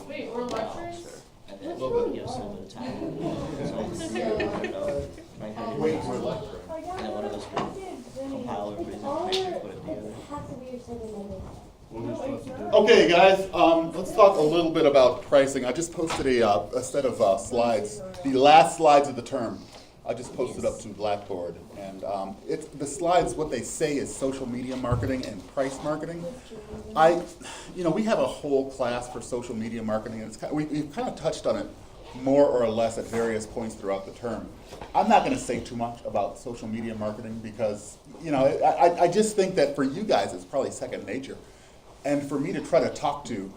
Wait, we're lecturers? And then we'll give us a little bit of time. So, might have to Wait, do we're this. lecturing. And then one of us can compile everybody's information, put it together. Okay, guys, let's talk a little bit about pricing. I just posted a set of slides, the last slides of the term. I just posted up to Blackboard, and it's the slides. What they say is social media marketing and price marketing. We have a whole class for social media marketing, and we've kind of touched on it more or less at various points throughout the term. I'm not going to say too much about social media marketing because I just think that for you guys it's probably second nature. And for me to try to talk to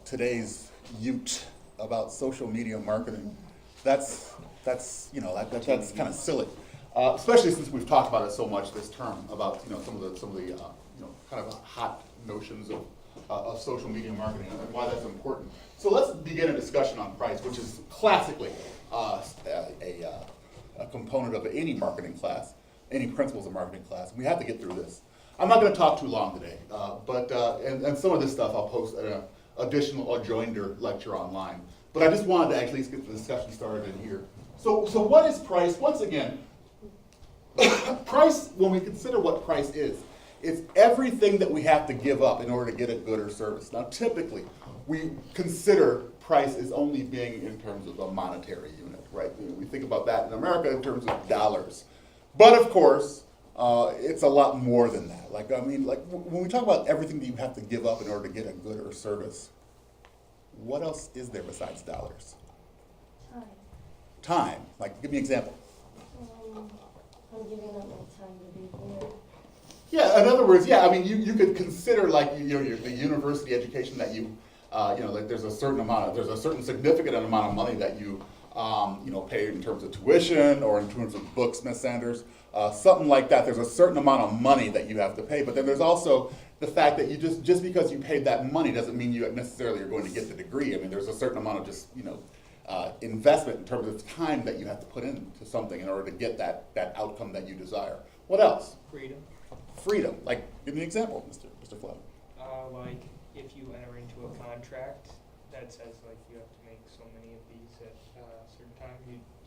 today's youth about social media marketing, that's kind of silly, especially since we've talked about it so much this term about some of the kind of hot notions of social media marketing and why that's important. So let's begin a discussion on price, which is classically a component of any marketing class, any principles of marketing class. We have to get through this. I'm not going to talk too long today, but some of this stuff I'll post an additional adjoinder lecture online. But I just wanted to at least get the discussion started in here. So what is price? Once again, price, when we consider what price is, it's everything that we have to give up in order to get a good or service. Now, typically, we consider price as only being in terms of a monetary unit, right? We think about that in America in terms of dollars. But of course, it's a lot more than that. When we talk about everything that you have to give up in order to get a good or service, what else is there besides dollars? Time. Like, give me an example. I'm giving up my time to be here. Yeah, in other words, you could consider the university education that there's a certain significant amount of money that you pay in terms of tuition or in terms of books, Ms. Sanders, something like that. There's a certain amount of money that you have to pay, but then there's also the fact that you just because you paid that money doesn't mean you necessarily are going to get the degree. I mean, there's a certain amount of just investment in terms of time that you have to put into something in order to get that outcome that you desire. What else? Freedom. Freedom. Like, give me an example, Mr. Flem. Like if you enter into a contract that says like you have to make so many of these at a certain time,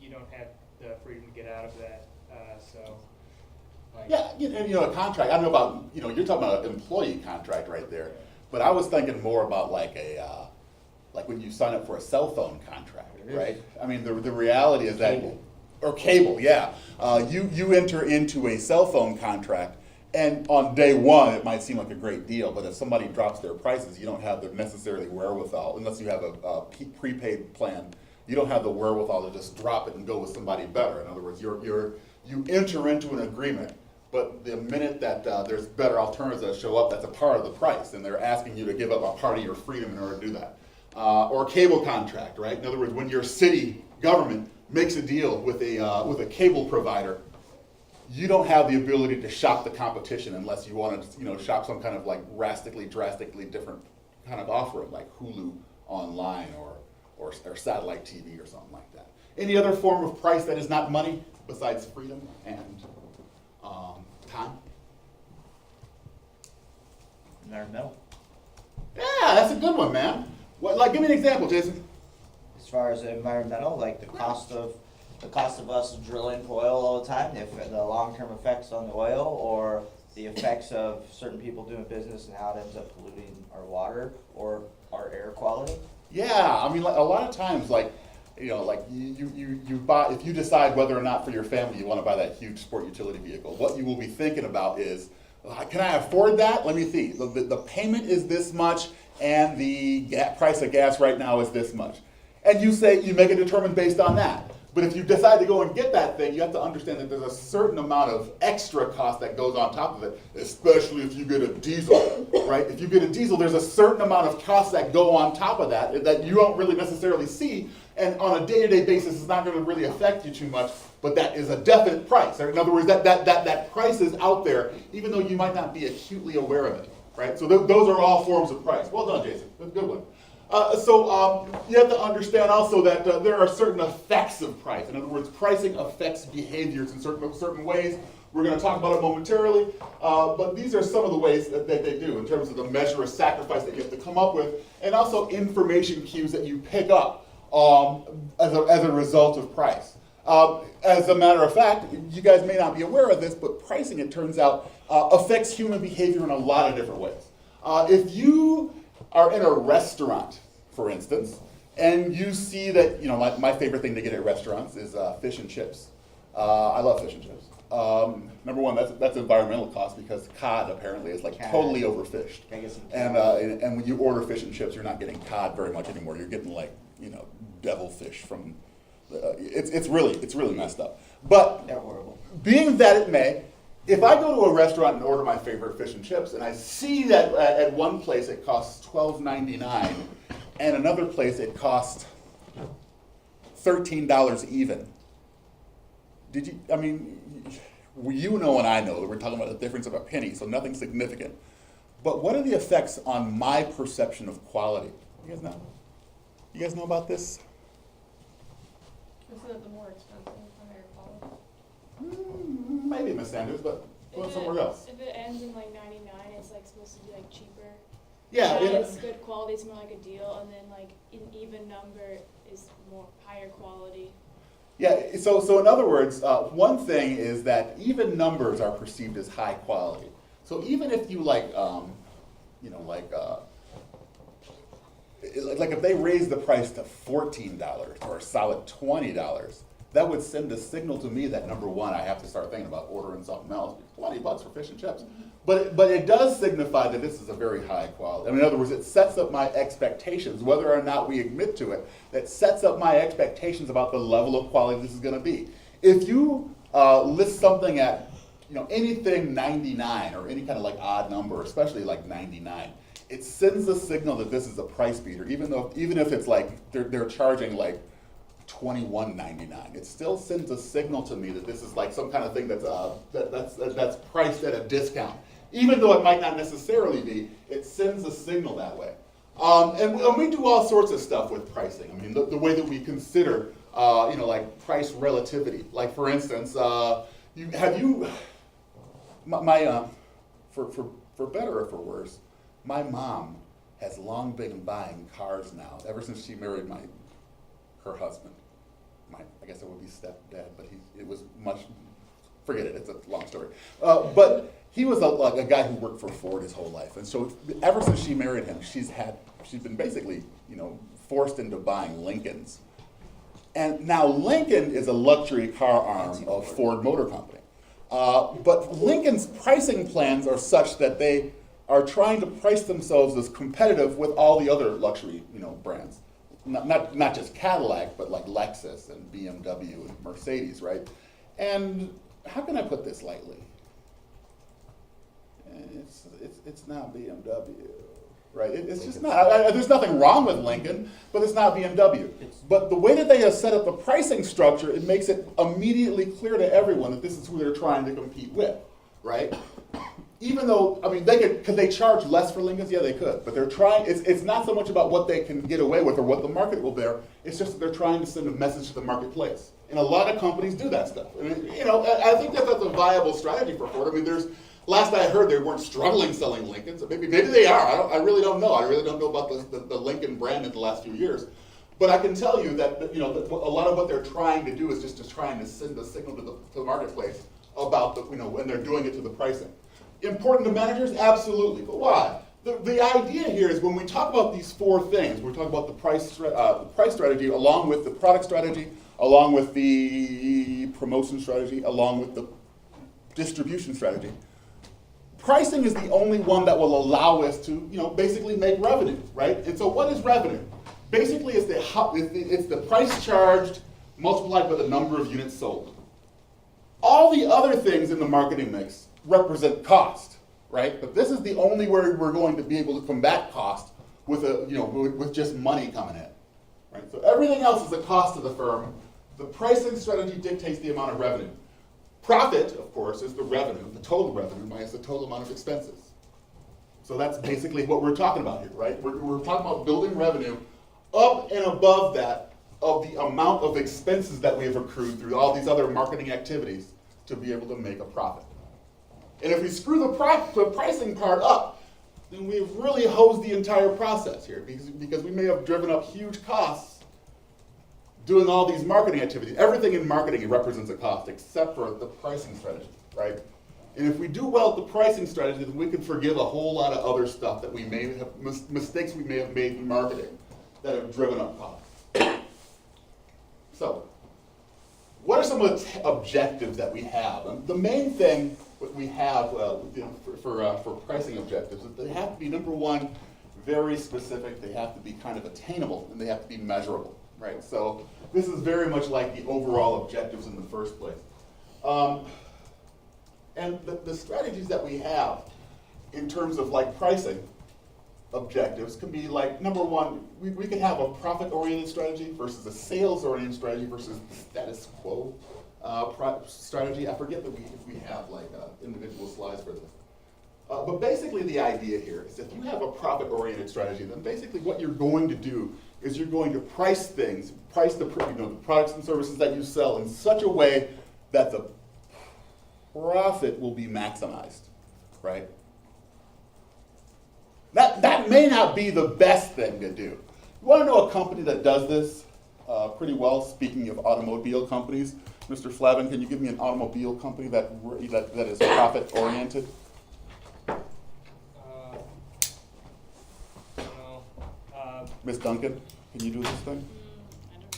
you don't have the freedom to get out of that. A contract. I don't know about you're talking about an employee contract right there, but I was thinking more about like when you sign up for a cell phone contract, right? I mean, the reality is that cable, yeah. You enter into a cell phone contract. And on day one, it might seem like a great deal, but if somebody drops their prices, you don't have the necessarily wherewithal, unless you have a prepaid plan, you don't have the wherewithal to just drop it and go with somebody better. In other words, you enter into an agreement, but the minute that there's better alternatives that show up, that's a part of the price, and they're asking you to give up a part of your freedom in order to do that. Or a cable contract, right? In other words, when your city government makes a deal with a cable provider, you don't have the ability to shop the competition unless you want to, shop some kind of like drastically different kind of offering, like Hulu online or satellite TV or something like that. Any other form of price that is not money besides freedom and time? Environmental. Yeah, that's a good one, man. Give me an example, Jason. As far as environmental, like the cost of us drilling for oil all the time, the long-term effects on the oil, or the effects of certain people doing business and how it ends up polluting our water or our air quality. Yeah, I mean, a lot of times, you buy, if you decide whether or not for your family you want to buy that huge sport utility vehicle, what you will be thinking about is, can I afford that? Let me see. The payment is this much, and the price of gas right now is this much. And you make a determination based on that. But if you decide to go and get that thing, you have to understand that there's a certain amount of extra cost that goes on top of it, especially if you get a diesel, right? If you get a diesel, there's a certain amount of costs that go on top of that you don't really necessarily see, and on a day-to-day basis, it's not going to really affect you too much, but that is a definite price. In other words, that price is out there, even though you might not be acutely aware of it, right? So those are all forms of price. Well done, Jason. That's a good one. You have to understand also that there are certain effects of price. In other words, pricing affects behaviors in certain ways. We're going to talk about it momentarily, but these are some of the ways that they do in terms of the measure of sacrifice that you have to come up with, and also information cues that you pick up as a result of price. As a matter of fact, you guys may not be aware of this, but pricing, it turns out, affects human behavior in a lot of different ways. If you are in a restaurant, for instance, and you see that, my favorite thing to get at restaurants is fish and chips. I love fish and chips. Number one, that's environmental cost because cod apparently is totally overfished. Can I get some And when you order fish and chips, you're not getting cod very much anymore. You're getting devilfish from. It's really messed up. But They're horrible. being that it may, if I go to a restaurant and order my favorite fish and chips, and I see that at one place it costs $12.99, and another place it costs $13 even. You know and I know that we're talking about a difference of a penny, so nothing significant. But what are the effects on my perception of quality? You guys know? You guys know about this? Isn't it the more expensive, the higher quality? Maybe, Miss Sanders, but go If somewhere it- else. If it ends in 99, it's supposed to be cheaper. Yeah, It's good quality, it's more like a deal, and then an even number is more higher quality. Yeah, so in other words, one thing is that even numbers are perceived as high quality. So even if you if they raise the price to $14 or a solid $20, that would send a signal to me that number one, I have to start thinking about ordering something else. $20 for fish and chips. But it does signify that this is a very high quality. In other words, it sets up my expectations, whether or not we admit to it, that sets up my expectations about the level of quality this is going to be. If you list something at anything 99 or any kind of odd number, especially 99, it sends a signal that this is a price beater, even if it's they're charging $21.99. It still sends a signal to me that this is some kind of thing that's priced at a discount. Even though it might not necessarily be, it sends a signal that way. And we do all sorts of stuff with pricing. The way that we consider, price relativity. For instance, for better or for worse, my mom has long been buying cars now, ever since she married her husband. I guess it would be stepdad, but it was much, forget it, it's a long story. But he was a guy who worked for Ford his whole life. And so ever since she married him, she's been basically, forced into buying Lincolns. And now Lincoln is a luxury car arm of Ford Motor Company. But Lincoln's pricing plans are such that they are trying to price themselves as competitive with all the other luxury, brands. Not just Cadillac, but Lexus and BMW and Mercedes, right? And how can I put this lightly? It's not BMW, right? It's just not. There's nothing wrong with Lincoln, but it's not BMW. But the way that they have set up the pricing structure, it makes it immediately clear to everyone that this is who they're trying to compete with, right? Even though, could they charge less for Lincolns? Yeah, they could. But they're trying, it's not so much about what they can get away with or what the market will bear. It's just that they're trying to send a message to the marketplace. And a lot of companies do that stuff. I think that's a viable strategy for Ford. Last I heard, they weren't struggling selling Lincolns. Maybe they are. I really don't know. I really don't know about the Lincoln brand in the last few years. But I can tell you that a lot of what they're trying to do is just trying to send a signal to the marketplace about when they're doing it to the pricing. Important to managers? Absolutely. But why? The idea here is when we talk about these four things, we're talking about the price strategy along with the product strategy, along with the promotion strategy, along with the distribution strategy. Pricing is the only one that will allow us to, basically make revenue, right? And so what is revenue? Basically, it's the price charged multiplied by the number of units sold. All the other things in the marketing mix represent cost, right? But this is the only way we're going to be able to combat cost with with just money coming in, right? So everything else is a cost to the firm. The pricing strategy dictates the amount of revenue. Profit, of course, is the revenue, the total revenue minus the total amount of expenses. So that's basically what we're talking about here, right? We're talking about building revenue up and above that of the amount of expenses that we have accrued through all these other marketing activities to be able to make a profit. And if we screw the pricing part up, then we've really hosed the entire process here because we may have driven up huge costs doing all these marketing activities. Everything in marketing represents a cost except for the pricing strategy, right? And if we do well at the pricing strategy, then we can forgive a whole lot of other stuff that we may have, mistakes we may have made in marketing that have driven up costs. So, what are some of the objectives that we have? And the main thing that we have for pricing objectives is they have to be, number one, very specific, they have to be kind of attainable, and they have to be measurable, right? So this is very much like the overall objectives in the first place. And the strategies that we have in terms of like pricing objectives can be like, number one, we could have a profit-oriented strategy versus a sales-oriented strategy versus the status quo strategy. I forget that if we have like individual slides for this. But basically the idea here is if you have a profit-oriented strategy, then basically what you're going to do is you're going to price things, the products and services that you sell in such a way that the profit will be maximized, right? That may not be the best thing to do. You want to know a company that does this pretty well? Speaking of automobile companies, Mr. Flavin, can you give me an automobile company that is profit oriented? I don't know. Miss Duncan, can you do this thing? I don't know.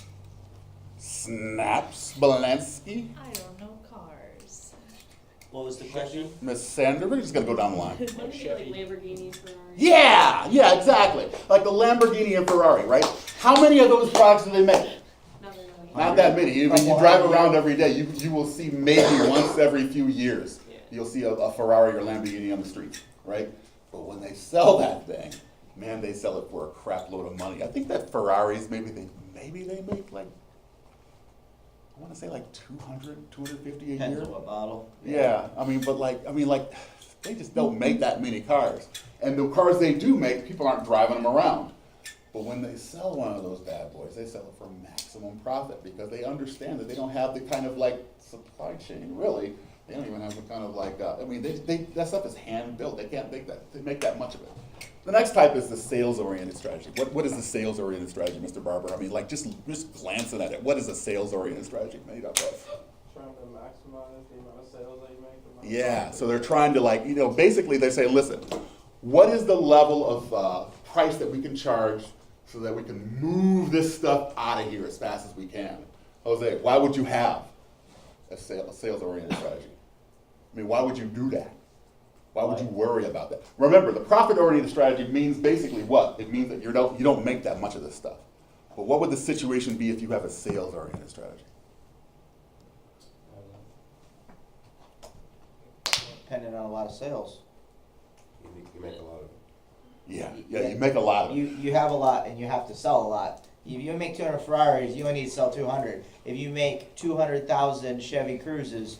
Snaps Belansky? I don't know cars. What was the question? Miss Sandra? We're just gonna go down the line. Wouldn't it be like Lamborghini, Ferrari? Yeah, exactly. Like the Lamborghini and Ferrari, right? How many of those products do they make? Not very many. Not that many. You drive around every day, you will see maybe once every few years, Yeah. you'll see a Ferrari or Lamborghini on the street, right? But when they sell that thing, man, they sell it for a crap load of money. I think that Ferraris, maybe they make like, I want to say like 200, 250 a Depends year. on what model. Yeah, I mean, they just don't make that many cars. And the cars they do make, people aren't driving them around. But when they sell one of those bad boys, they sell it for maximum profit because they understand that they don't have the kind of like supply chain, really. They don't even have the kind of like, that stuff is hand built. They can't make that much of it. The next type is the sales-oriented strategy. What is the sales-oriented strategy, Mr. Barber? I mean, like just glancing at it, what is a sales-oriented strategy made up of? Trying to maximize the amount of sales that you make. the amount of Yeah, profit. so they're trying to basically they say, listen, what is the level of price that we can charge so that we can move this stuff out of here as fast as we can? Jose, why would you have a sales-oriented strategy? I mean, why would you do that? Why would you worry about that? Remember, the profit-oriented strategy means basically what? It means that you don't make that much of this stuff. But what would the situation be if you have a sales-oriented strategy? Depending on a lot of sales. You make a lot of it. Yeah, you make a lot of it. You have a lot and you have to sell a lot. If you make 200 Ferraris, you only need to sell 200. If you make 200,000 Chevy Cruises,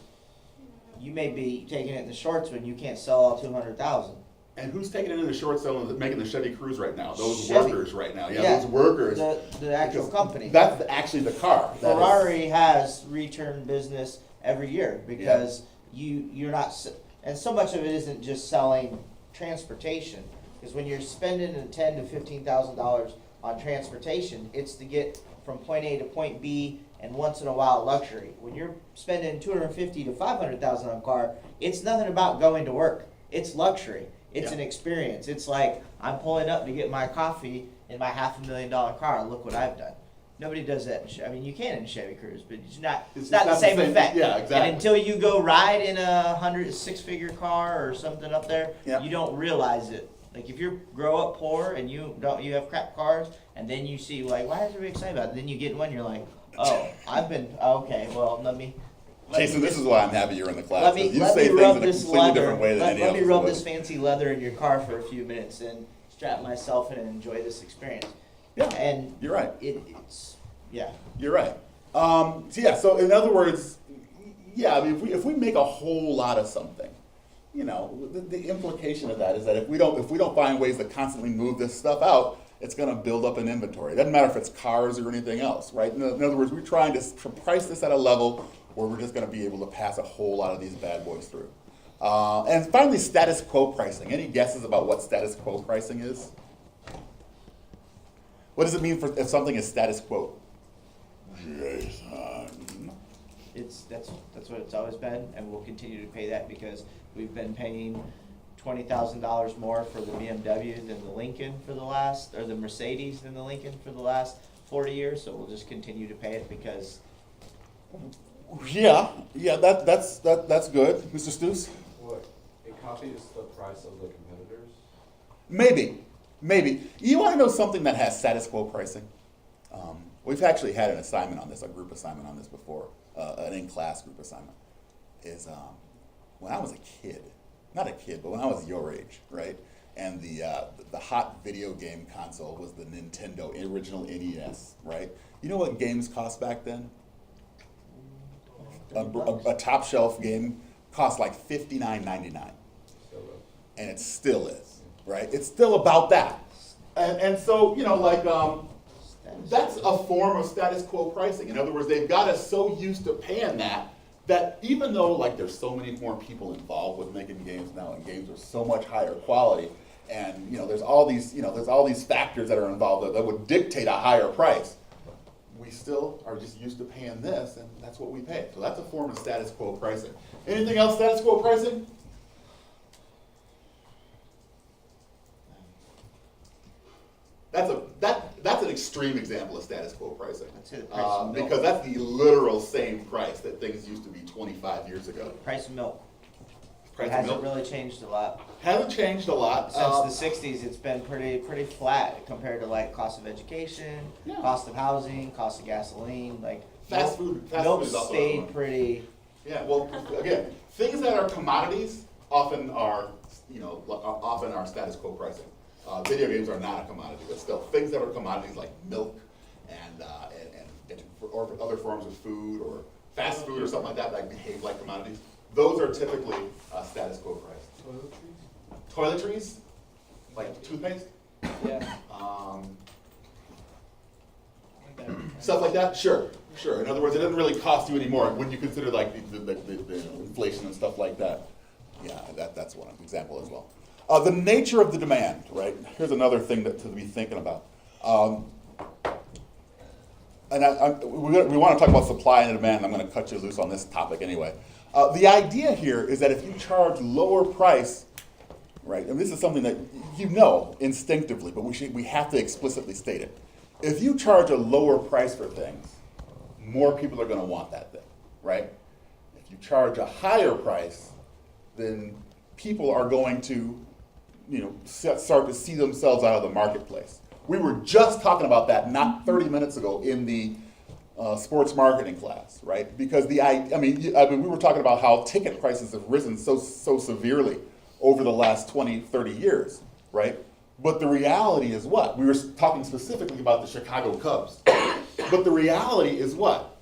you may be taking it in the shorts when you can't sell all 200,000. And who's taking it in the short selling, making the Chevy Cruze right now? Those Chevy. workers right now. Yeah, Those workers. The actual Because company. That's actually the car. That is- Ferrari has return business every year because you're not, and so much of it isn't just selling transportation. Because when you're spending $10,000 to $15,000 on transportation, it's to get from point A to point B, and once in a while luxury. When you're spending $250,000 to $500,000 on a car, it's nothing about going to work. It's luxury. It's Yeah. an experience. It's like I'm pulling up to get my coffee in my $500,000 car. Look what I've done. Nobody does that. I mean, you can in Chevy Cruze, but it's not the same effect. Yeah, exactly. And until you go ride in a six-figure car or something up there, Yeah. you don't realize it. Like if you grow up poor and you have crap cars, and then you see like, why is everybody excited about it? Then you get in one, you're like, oh, okay. Well, let me. Jason, this is why I'm happy you're in the class. Let me You let say me things rub in a this completely leather. different way than Let any me else rub would. this fancy leather in your car for a few minutes and strap myself in and enjoy this experience. Yeah, And you're right. it's yeah. You're right. So in other words, I mean, if we make a whole lot of something, the implication of that is that if we don't find ways to constantly move this stuff out, it's going to build up an inventory. It doesn't matter if it's cars or anything else, right? In other words, we're trying to price this at a level where we're just going to be able to pass a whole lot of these bad boys through. And finally, status quo pricing. Any guesses about what status quo pricing is? What does it mean if something is status quo? Jason. That's what it's always been, and we'll continue to pay that because we've been paying $20,000 more for the BMW than the Lincoln for the last, or the Mercedes than the Lincoln for the last 40 years, so we'll just continue to pay it because. Yeah, that's good. Mr. Stews? What, it copies the price of the competitors? Maybe. You want to know something that has status quo pricing? We've actually had an assignment on this, a group assignment on this before, an in-class group assignment. Is when I was a kid, not a kid, but when I was your age, right? And the hot video game console was the Nintendo original NES, right? You know what games cost back then? A top shelf game cost like $59.99, and it still is, right? It's still about that, and so that's a form of status quo pricing. In other words, they've got us so used to paying that even though there's so many more people involved with making games now, and games are so much higher quality, and there's all these factors that are involved that would dictate a higher price. We still are just used to paying this, and that's what we pay. So that's a form of status quo pricing. Anything else status quo pricing? That's an extreme example of status quo pricing. I'd say the price of milk. Because that's the literal same price that things used to be 25 years ago. Price of milk. Price It of hasn't milk really changed a lot. hasn't changed a lot. Since the 60s, it's been pretty flat compared to cost of education, Yeah. cost of housing, cost of gasoline, Fast milk- food milk is also stayed one. pretty. Yeah, well, again, things that are commodities often are status quo pricing. Video games are not a commodity, but still, things that are commodities like milk and or other forms of food or fast food or something like that behave like commodities. Those are typically status quo price. Toiletries, like toothpaste, Yeah. stuff like that. Sure. In other words, it doesn't really cost you anymore when you consider the inflation and stuff like that. Yeah, that's one example as well. The nature of the demand, right? Here's another thing to be thinking about. We want to talk about supply and demand. I'm going to cut you loose on this topic anyway. The idea here is that if you charge lower price, right? And this is something that you know instinctively, but we have to explicitly state it. If you charge a lower price for things, more people are going to want that thing, right? If you charge a higher price, then people are going to, start to see themselves out of the marketplace. We were just talking about that not 30 minutes ago in the sports marketing class, right? Because we were talking about how ticket prices have risen so severely over the last 20, 30 years, right? But the reality is what? We were talking specifically about the Chicago Cubs. But the reality is what?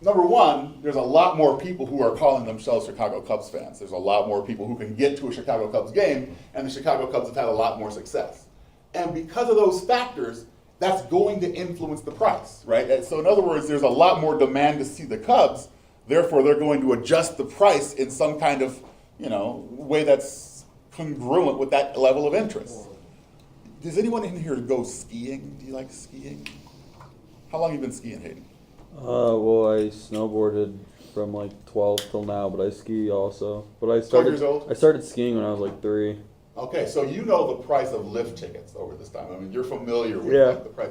Number one, there's a lot more people who are calling themselves Chicago Cubs fans. There's a lot more people who can get to a Chicago Cubs game, and the Chicago Cubs have had a lot more success. And because of those factors, that's going to influence the price, right? And so in other words, there's a lot more demand to see the Cubs, therefore they're going to adjust the price in some kind of, way that's congruent with that level of interest. Does anyone in here go skiing? Do you like skiing? How long have you been skiing, Hayden? Well, I snowboarded from 12 till now, but I ski also. But I 12 years old? I started skiing when I was 3. Okay, so you know the price of lift tickets over this time. I mean, you're familiar with Yeah. the price.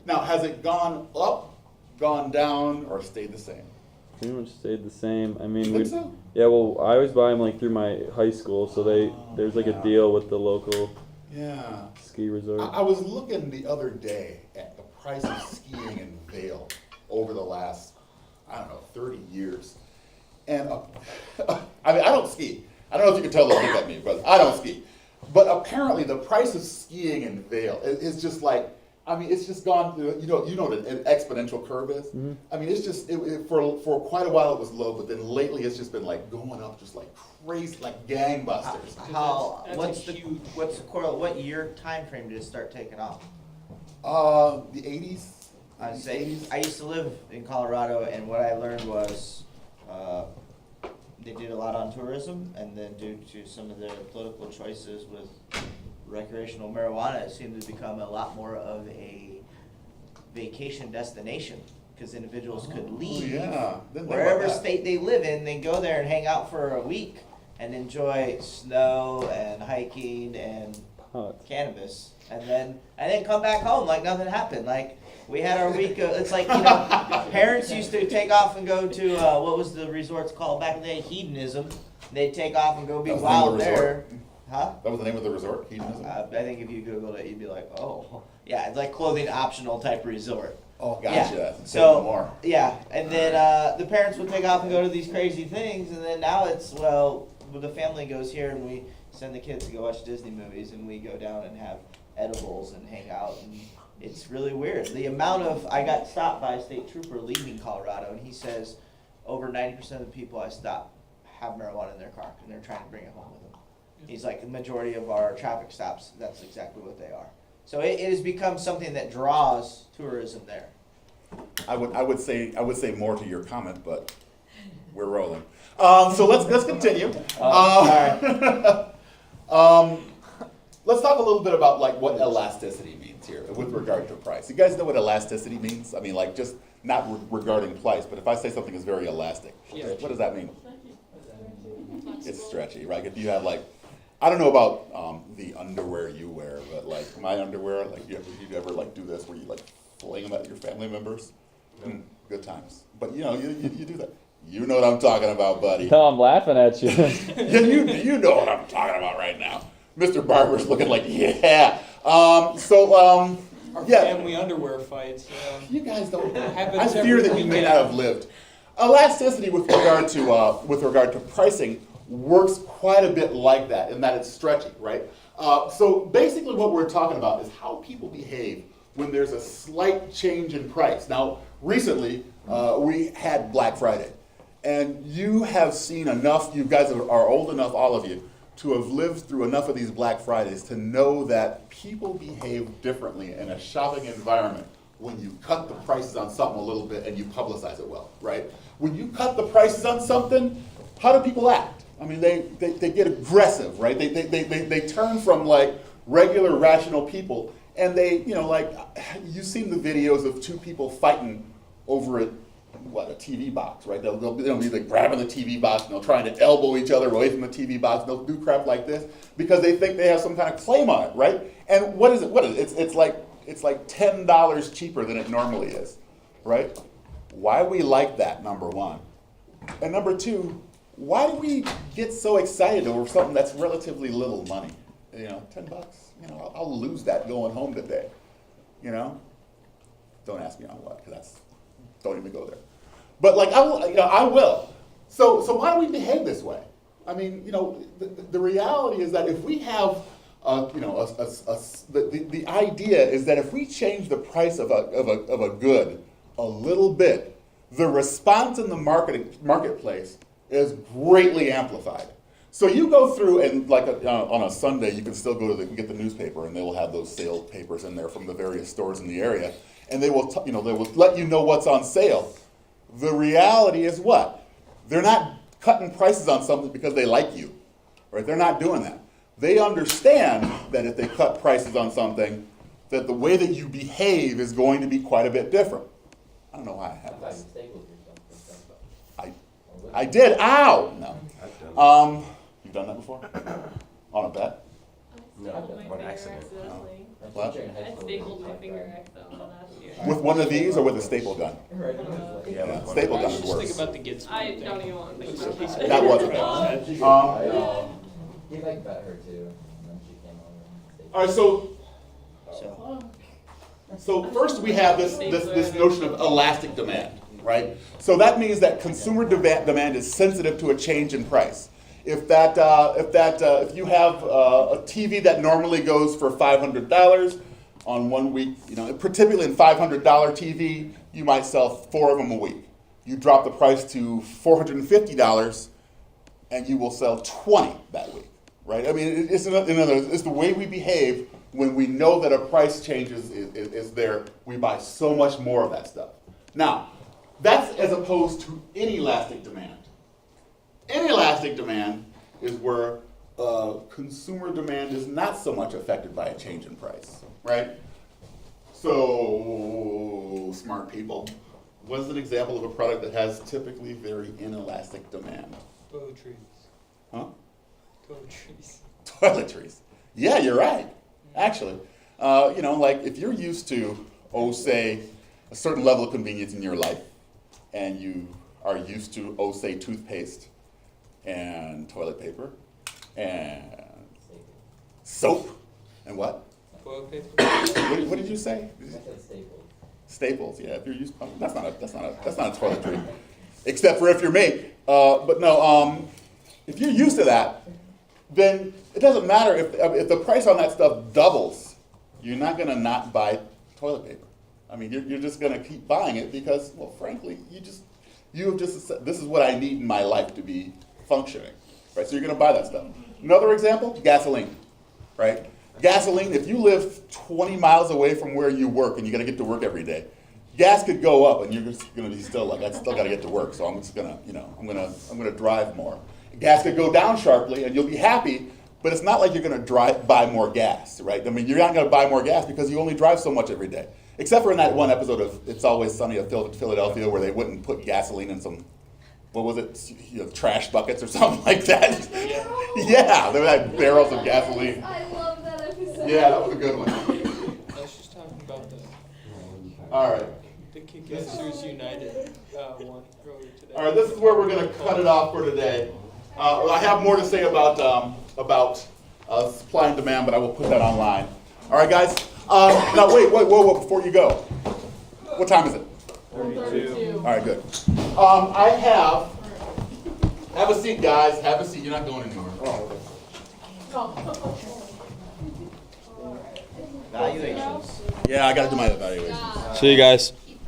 Now, has it gone up, gone down, or stayed the same? Pretty much stayed the same. I mean, You think so? yeah. Well, I always buy them through my high school, so there's a yeah. deal with the local Yeah. ski resort. I was looking the other day at the price of skiing in Vail over the last, 30 years. And I don't ski. I don't know if you can tell the look at me, but I don't ski. But apparently the price of skiing in Vail is just it's just gone, you know what an exponential curve is? Mm-hmm. I mean, it's just, for quite a while it was low, but then lately it's just been going up just like crazy, like gangbusters. What year time frame did it start taking off? The 80s? I used to live in Colorado, and what I learned was they did a lot on tourism, and then due to some of their political choices with recreational marijuana, it seemed to become a lot more of a vacation destination, because individuals could leave yeah. Didn't think about wherever that. state they live in, they go there and hang out for a week and enjoy snow and hiking and Pot. cannabis, and then come back home like nothing happened. Like we had our week. It's like, you know, parents used to take off and go to what was the resorts called back in the day? Hedonism. They'd take off and go be That was the name of wild the there. Huh? That was the name of the resort, Hedonism? I think if you Googled it, you'd be like, oh, yeah, it's like clothing optional type resort. Oh, Yeah. gotcha. Say So no more. yeah, and then the parents would take off and go to these crazy things, and then now it's the family goes here and we send the kids to go watch Disney movies, and we go down and have edibles and hang out, and it's really weird. The amount of I got stopped by a state trooper leaving Colorado, and he says over 90% of the people I stop have marijuana in their car, and they're trying to bring it home with them. He's like, the majority of our traffic stops, that's exactly what they are. So it has become something that draws tourism there. I would say more to your comment, but we're rolling. So let's continue. Let's talk a little bit about like what elasticity means here with regard to price. You guys know what elasticity means? I mean, like just not regarding price, but if I say something is very elastic, what does that mean? It's stretchy, right? If you have like, I don't know about the underwear you wear, but like my underwear, like you ever like do this where you like fling them at your family members? Good times. But you know, you do that. You know what I'm talking about, buddy. No, I'm laughing at you. you know what I'm talking about right now. Mr. Barber's looking like, yeah. Our yeah. family underwear fights. You guys don't. Happens I fear every that you may weekend. not have lived. Elasticity with regard to pricing works quite a bit like that, in that it's stretchy, right? So basically, what we're talking about is how people behave when there's a slight change in price. Now, recently we had Black Friday, and you have seen enough. You guys are old enough, all of you, to have lived through enough of these Black Fridays to know that people behave differently in a shopping environment when you cut the prices on something a little bit and you publicize it well, right? When you cut the prices on something, how do people act? I mean, they get aggressive, right? They turn from like regular rational people, and they, you know, like you've seen the videos of two people fighting over a TV box, right? They'll be like grabbing the TV box and they'll try to elbow each other away from the TV box. They'll do crap like this because they think they have some kind of claim on it, right? And what is it? It's like $10 cheaper than it normally is, right? Why we like that, number one. And number two, why do we get so excited over something that's relatively little money? You know, $10, you know, I'll lose that going home today, you know? Don't ask me on what, because don't even go there. But like, I will. So why do we behave this way? I mean, you know, the reality is that if we have, the idea is that if we change the price of a good a little bit, the response in the marketplace is greatly amplified. So you go through and like on a Sunday, you can still go to get the newspaper, and they will have those sale papers in there from the various stores in the area, and they will they will let you know what's on sale. The reality is what? They're not cutting prices on something because they like you, right? They're not doing that. They understand that if they cut prices on something, that the way that you behave is going to be quite a bit different. I don't know why I have this. I did. Ow! No. You've done that before? On a bet? No, on accident. What? I stapled my finger accidentally last year. With one of these or with a staple gun? Yeah, Staple gun is Just think worse. about the kids. I don't even want to think about that. That wasn't bad. He like bet her too, and then she came over. All right, so first we have this notion of elastic demand, right? So that means that consumer demand is sensitive to a change in price. If you have a TV that normally goes for $500 on 1 week, you know, typically in $500 TV, you might sell 4 of them a week. You drop the price to $450, and you will sell 20 that week, right? I mean, it's the way we behave when we know that a price change is there. We buy so much more of that stuff. Now, that's as opposed to inelastic demand. Inelastic demand is where consumer demand is not so much affected by a change in price, right? So, smart people, what is an example of a product that has typically very inelastic demand? Toiletries. Huh? Toiletries. Toiletries. Yeah, you're right, actually. You know, like if you're used to, say, a certain level of convenience in your life, and you are used to, say, toothpaste and toilet paper and soap and what? Toilet paper. What did you say? I said Staples. Staples. Yeah, if you're used, that's not a toiletry, except for if you're me. But no, if you're used to that, then it doesn't matter if the price on that stuff doubles. You're not gonna not buy toilet paper. I mean, you're just gonna keep buying it because, well, frankly, you have just said, this is what I need in my life to be functioning, right? So you're gonna buy that stuff. Another example, gasoline, right? Gasoline, if you live 20 miles away from where you work and you gotta get to work every day, gas could go up and you're just gonna be still like, I still gotta get to work, so I'm just gonna, I'm gonna drive more. Gas could go down sharply and you'll be happy, but it's not like you're gonna buy more gas, right? I mean, you're not gonna buy more gas because you only drive so much every day. Except for in that one episode of It's Always Sunny of Philadelphia where they wouldn't put gasoline in some, what was it, trash buckets or something like that. Yeah, they had barrels of gasoline. I love that episode. Yeah, that was a good one. I was just talking about All right. the Kickasters United one earlier today. All right, this is where we're going to cut it off for today. I have more to say about supply and demand, but I will put that online. All right, guys. Now, wait, whoa, before you go. What time is it? 32. All right, good. Have a seat, guys. Have a seat. You're not going anywhere. Valuations. Yeah, I got to do my evaluation. See you guys.